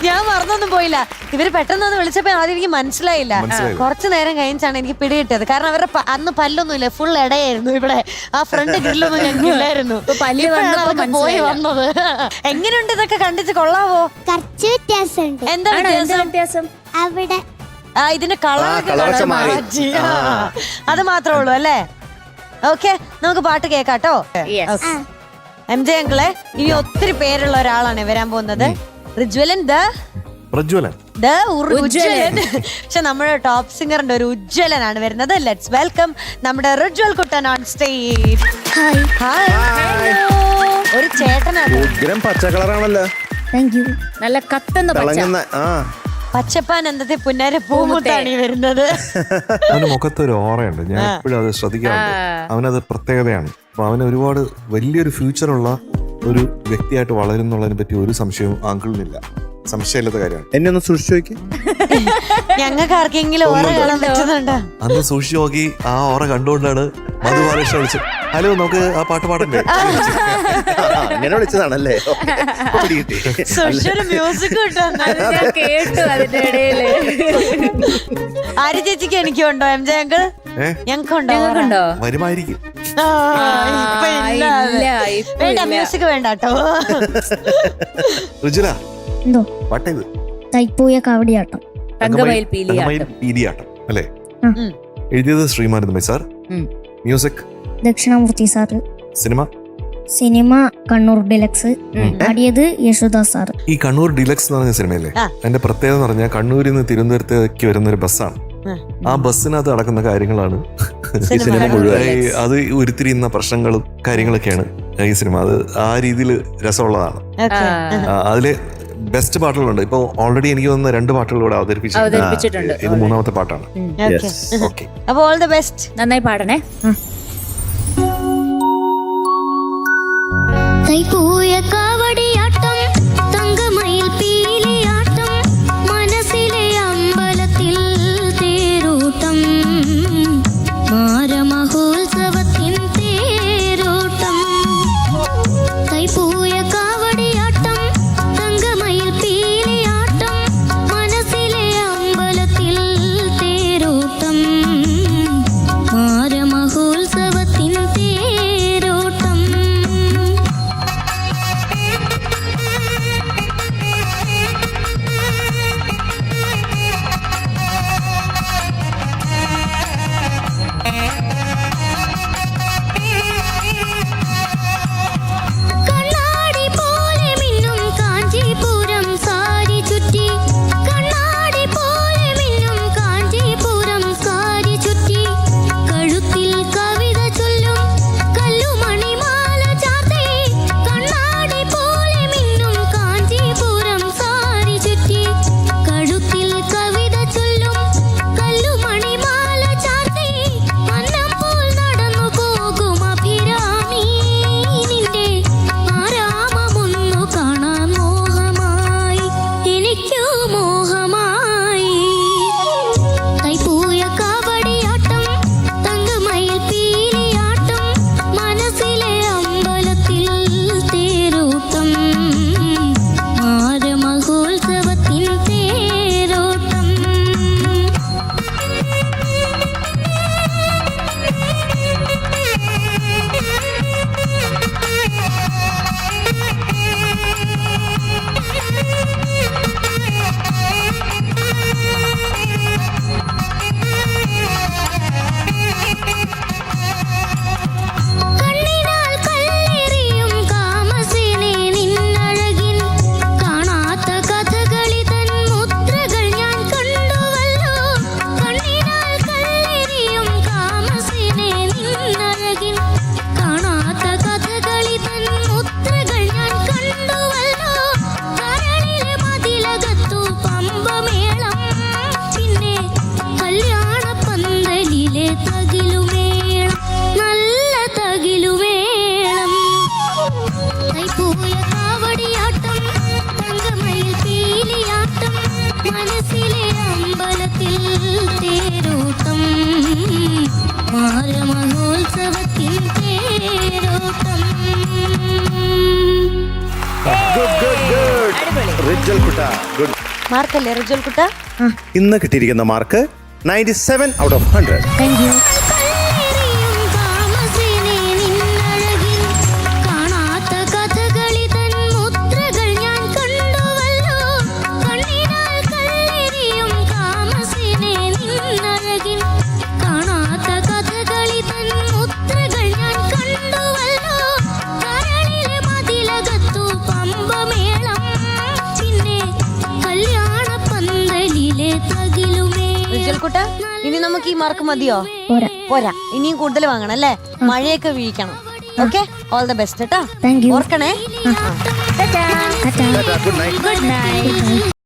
ഞാൻ മറന്നൊന്നും പോയില്ല. ഇവര് പെട്ടെന്ന് വിളിച്ചപ്പോ ആദ്യം എനിക്ക് മനസ്സിലായില്ല. കുറച്ചു നേരം കഴിഞ്ഞാണ് എനിക്ക് പിടികിട്ടത്. കാരണം അവരുടെ അന്ന് പല്ലൊന്നുമില്ല, ഫുൾ ഇടയായിരുന്നു. ഇവിടെ ആ ഫ്രണ്ട് ഗ്രില്ലൊന്നും ഞങ്ങൾക്ക് ഇല്ലായിരുന്നു. പോയി വന്നത്. എങ്ങനെയുണ്ട് ഇതൊക്കെ കണ്ടിട്ട്? കൊള്ളാവോ? കുറച്ച് വ്യത്യാസമുണ്ട്. എന്താ വ്യത്യാസം? അവിടെ ഇതിന്റെ കളർ മാറ്റി. അത് മാത്രമേ ഉള്ളൂ അല്ലേ? ഓക്കെ, നമുക്ക് പാട്ട് കേക്കാട്ടോ. MJ അങ്കിളെ, ഇനി ഒത്തിരി പേരുള്ള ഒരാളാണ് വരാൻ പോകുന്നത്. റിജ്വലൻ പക്ഷെ നമ്മുടെ ടോപ്പ് സിംഗറിന്റെ ഒരു ഉജ്ജ്വലനാണ് വരുന്നത്. ലെറ്റ്സ് വെൽക്കം നമ്മുടെ റിജ്വൽ കുട്ടൻ ഓൺ സ്റ്റേജ്. ഒരു ചേട്ടനാണ്. പച്ച കളറാണല്ലോ. നല്ല കത്തുന്ന പച്ചപ്പാൻ എന്തത്തെ പുന്നാര പൂമുത്താണ് ഈ വരുന്നത്. അവന്റെ മുഖത്തൊരു ഓറയുണ്ട്, ഞാൻ എപ്പോഴും അത് ശ്രദ്ധിക്കാറുണ്ട്. അവനത് പ്രത്യേകതയാണ്. അപ്പൊ അവന് ഒരുപാട് വലിയൊരു ഫ്യൂച്ചറുള്ള ഒരു വ്യക്തിയായിട്ട് വളരുന്നുള്ളതിനെ പറ്റി ഒരു സംശയവും അങ്കിളിനില്ല. സംശയമില്ലാത്ത കാര്യമാണ്. എന്നെ ഒന്ന് സൂക്ഷിച്ചു നോക്കി. ഞങ്ങൾക്ക് ആർക്കെങ്കിലും ഓറ കാണാൻ പറ്റുന്നുണ്ടോ? അന്ന് സൂക്ഷിച്ചു നോക്കി. ആ ഓറ കണ്ടുകൊണ്ടാണ് മധുബാലകൃഷ്ണ വിളിച്ചത്. ഹലോ, നമുക്ക് ആ പാട്ട് പാടണ്ടേ? അങ്ങനെ വിളിച്ചതാണല്ലേ? മ്യൂസിക് കേട്ടു അതിന്റെ ഇടയില്. ആര്യ ചേച്ചിക്ക് എനിക്കുണ്ടോ? MJ uncle ഞങ്ങൾക്കുണ്ടോ? വരുമായിരിക്കും. വേണ്ട, മ്യൂസിക് വേണ്ട കേട്ടോ. റിജുല, എന്തോ പാട്ടേത് തൈപ്പൂയ കാവടിയാട്ടം, തങ്കമയിൽ പീലിയാട്ടം അല്ലേ? എഴുതിയത് ശ്രീമാനന്ദമൈ sir, music Dakshinamoorthy sir, cinema Kannur deluxe, പാടിയത് യേശുദാസ് സാറ്. ഈ കണ്ണൂർ ഡിലക്സ് എന്ന് പറഞ്ഞ സിനിമയല്ലേ, അതിന്റെ പ്രത്യേകത എന്ന് പറഞ്ഞാൽ കണ്ണൂരിൽ നിന്ന് തിരുവനന്തപുരത്തേക്ക് വരുന്ന ഒരു ബസ്സാണ്. ആ ബസ്സിനകത്ത് നടക്കുന്ന കാര്യങ്ങളാണ് സിനിമ മുഴുവൻ. അത് ഉരുത്തിരിയുന്ന പ്രശ്നങ്ങളും കാര്യങ്ങളൊക്കെയാണ് ഈ സിനിമ. അത് ആ രീതിയിൽ രസമുള്ളതാണ്. അതില് ബെസ്റ്റ് പാട്ടുകളുണ്ട്. ഇപ്പൊ ഓൾറെഡി എനിക്ക് തോന്നുന്ന 2 പാട്ടുകൾ ഇവിടെ അവതരിപ്പിച്ചിട്ടുണ്ട്. ഇത് 3ാമത്തെ പാട്ടാണ്. ഓക്കെ, അപ്പോൾ ഓൾ ദി ബെസ്റ്റ്. നന്നായി പാടണേ. തൈപ്പൂയ കാവടിയാട്ടം, തങ്കമയിൽ പീലിയാട്ടം, മനസ്സിലെ അമ്പലത്തിൽ തേരോട്ടം, മാരമഹോത്സവത്തിൻ തേരോട്ടം. തൈപ്പൂയ കാവടിയാട്ടം, തങ്കമയിൽ പീലിയാട്ടം, മനസ്സിലെ അമ്പലത്തിൽ തേരോട്ടം, മാരമഹോത്സവത്തിൻ തേരോട്ടം. റിജൽ കുട്ട ഗുഡ്. മാർക്കല്ലേ റിജൽ കുട്ട? ഇന്ന് കിട്ടിയിരിക്കുന്ന mark 97 out of 100. Thank you. Rijal കുട്ട, ഇനി നമുക്ക് ഈ മാർക്ക് മതിയോ? പോരാ, ഇനിയും കൂടുതൽ വാങ്ങണം അല്ലേ? മഴയൊക്കെ വീഴിക്കണം. ഓക്കെ, ഓൾ ദ ബെസ്റ്റ് കേട്ടോ. Thank you. ഓർക്കണേ. Good night. Good night.